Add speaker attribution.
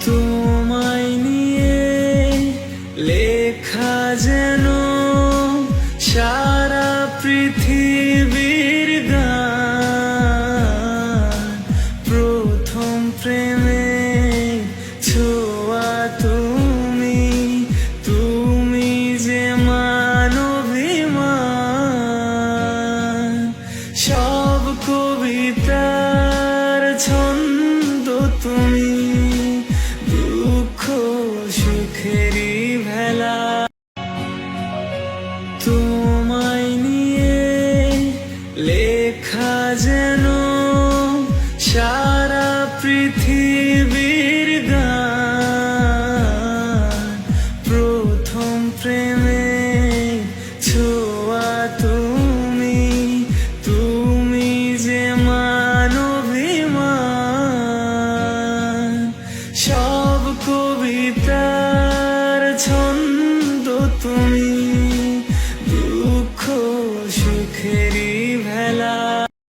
Speaker 1: তোমায় নিয়ে লেখা যেন সারা পৃথিবীর গান। প্রথম প্রেমে ছোঁয়া তুমি, তুমি যে মানবিমান। সব কবিতার ছন্দ তুমি, দুঃখ সুখেরই ভেলা। তোমায় নিয়ে লেখা যেন সারা পৃথিবীর গান। প্রথম প্রেমে ছোঁয়া তুমি, তুমি যে মানবিমান। সব কবিতা